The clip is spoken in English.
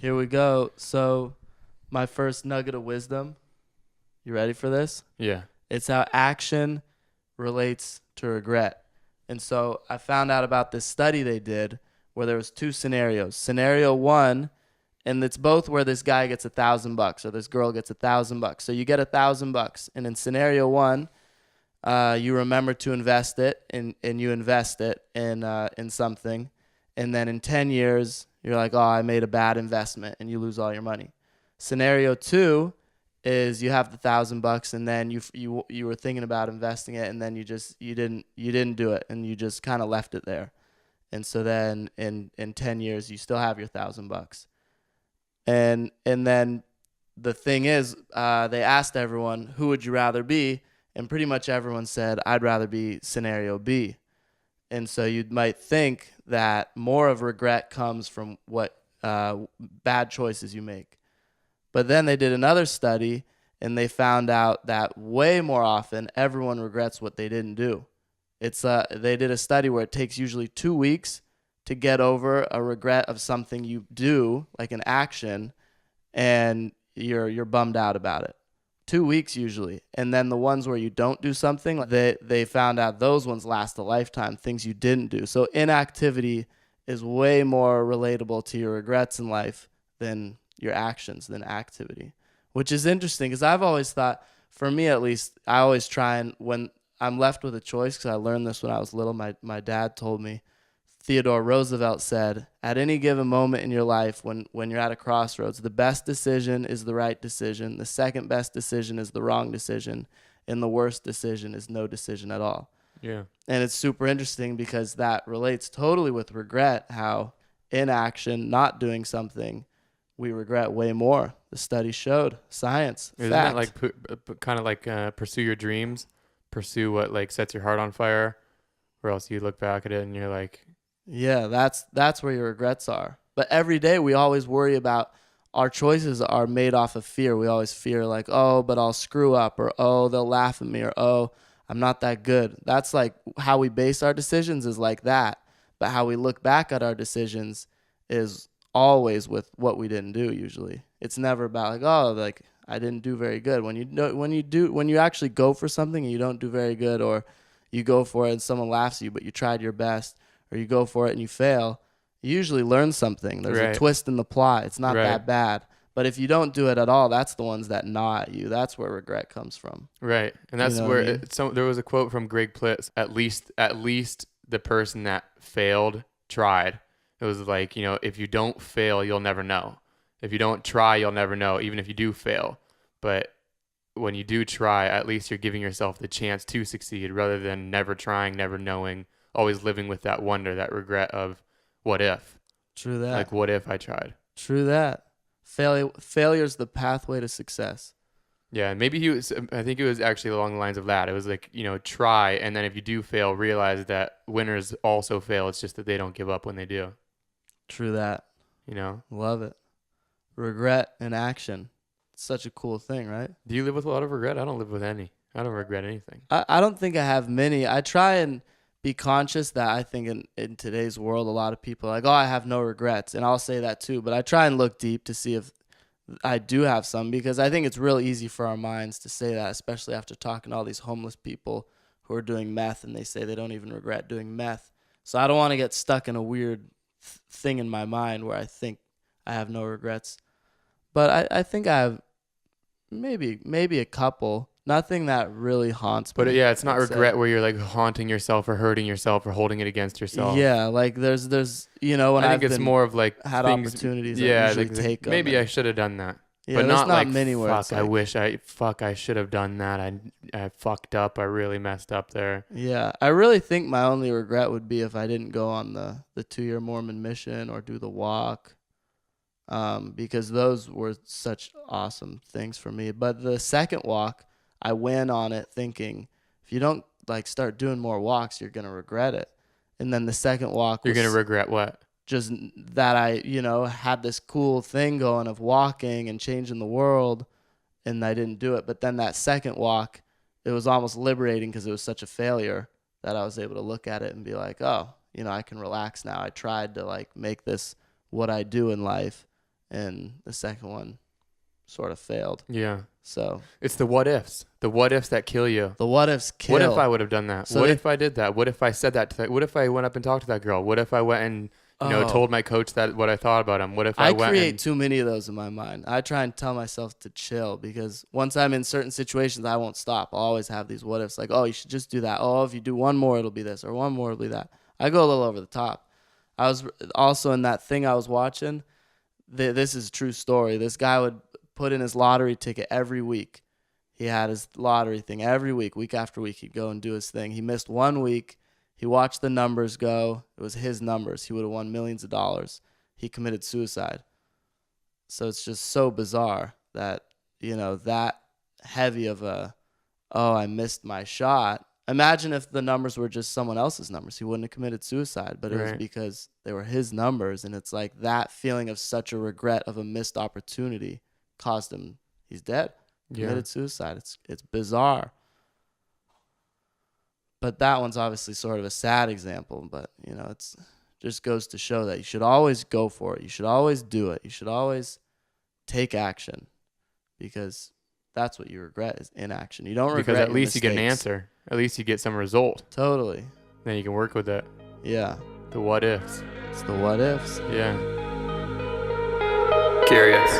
Here we go. So, my first nugget of wisdom. You ready for this? Yeah. It's how action relates to regret. And so, I found out about this study they did where there was two scenarios. Scenario one, and it's both where this guy gets $1,000 or this girl gets $1,000. So you get $1,000, and in scenario one, you remember to invest it, and you invest it in something, and then in 10 years you're like, oh, I made a bad investment, and you lose all your money. Scenario two is you have the $1,000, and then you were thinking about investing it, and then you didn't do it, and you just kind of left it there, and so then in 10 years you still have your $1,000, and then the thing is, they asked everyone, who would you rather be? And pretty much everyone said, I'd rather be scenario B. And so you might think that more of regret comes from what bad choices you make. But then they did another study, and they found out that way more often everyone regrets what they didn't do. They did a study where it takes usually 2 weeks to get over a regret of something you do, like an action, and you're bummed out about it. 2 weeks usually. And then the ones where you don't do something, they found out those ones last a lifetime, things you didn't do. So inactivity is way more relatable to your regrets in life than your actions, than activity, which is interesting because I've always thought, for me at least, I always try, and when I'm left with a choice, because I learned this when I was little, my dad told me, Theodore Roosevelt said, at any given moment in your life, when you're at a crossroads, the best decision is the right decision, the second best decision is the wrong decision, and the worst decision is no decision at all. Yeah. And it's super interesting because that relates totally with regret, how inaction, not doing something, we regret way more. The study showed, science, Isn't fact. that like kind of like pursue your dreams, pursue what like sets your heart on fire, or else you look back at it and you're like, Yeah, that's where your regrets are. But every day we always worry about, our choices are made off of fear. We always fear like, oh, but I'll screw up, or oh, they'll laugh at me, or oh, I'm not that good. That's like how we base our decisions, is like that. But how we look back at our decisions is always with what we didn't do usually. It's never about like, oh, like I didn't do very good. When you actually go for something and you don't do very good, or you go for it and someone laughs at you but you tried your best, or you go for it and you fail, you usually learn something. There's a twist in the plot. It's not that bad. But if you don't do it at all, that's the ones that gnaw at you. That's where regret comes from. right. And that's where I mean? there was a quote from Greg Plitt, at least the person that failed tried. It was like, if you don't fail, you'll never know. If you don't try, you'll never know, even if you do fail. But when you do try, at least you're giving yourself the chance to succeed, rather than never trying, never knowing, always living with that wonder, that regret of what if. True that. Like, what if I tried? True that. Failure's the pathway to success. Yeah, maybe I think it was actually along the lines of that. It was like, try, and then if you do fail, realize that winners also fail. It's just that they don't give up when they do. True that. Love it. Regret and action. It's such a cool thing, right? Do you live with a lot of regret? I don't live with any. I don't regret anything. I don't think I have many. I try and be conscious that I think in today's world, a lot of people are like, oh, I have no regrets. And I'll say that too. But I try and look deep to see if I do have some, because I think it's real easy for our minds to say that, especially after talking to all these homeless people who are doing meth, and they say they don't even regret doing meth. So I don't want to get stuck in a weird thing in my mind where I think I have no regrets. But I think I have maybe a couple. Nothing that really haunts me. But yeah, it's not regret where you're like haunting yourself or hurting yourself or holding it against yourself. Yeah, like there's when I think it's more of like had things, opportunities. Yeah, I usually take them. maybe I should have done that. Yeah, but not like many where fuck. it's like, I should have done that. I fucked up. I really messed up there. Yeah, I really think my only regret would be if I didn't go on the 2-year Mormon mission or do the walk. Because those were such awesome things for me. But the second walk, I went on it thinking, if you don't like start doing more walks, you're gonna regret it. And then the second walk, you're gonna regret what? Just that I, had this cool thing going of walking and changing the world, and I didn't do it. But then that second walk, it was almost liberating because it was such a failure that I was able to look at it and be like, oh, I can relax now. I tried to like make this what I do in life, and the second one sort of failed. Yeah. So It's the what ifs. The what ifs that kill you. the what ifs kill. What if I would have done that? So What they- if I did that? What if I said that to that? What if I went up and talked to that girl? What if I went and told my coach that what I thought about him? What if I I went create and too many of those in my mind. I try and tell myself to chill because once I'm in certain situations, I won't stop. I'll always have these what ifs like, oh, you should just do that. Oh, if you do one more, it'll be this, or one more, it'll be that. I go a little over the top. I was also in that thing I was watching. This is a true story. This guy would put in his lottery ticket every week. He had his lottery thing every week after week. He'd go and do his thing. He missed 1 week. He watched the numbers go. It was his numbers. He would have won millions of dollars. He committed suicide. So it's just so bizarre that, that heavy of I missed my shot. Imagine if the numbers were just someone else's numbers. He wouldn't have committed suicide, but it was Right. because they were his numbers. And it's like that feeling of such a regret of a missed opportunity caused him. He's dead. Committed suicide. It's bizarre. But that one's obviously sort of a sad example, but it's just goes to show that you should always go for it. You should always do it. You should always take action because that's what you regret is inaction. You don't regret Because at your least you get an mistakes. answer. At least you get some result. Totally. Then you can work with it. Yeah. The what ifs. It's the what ifs. Yeah. Curious.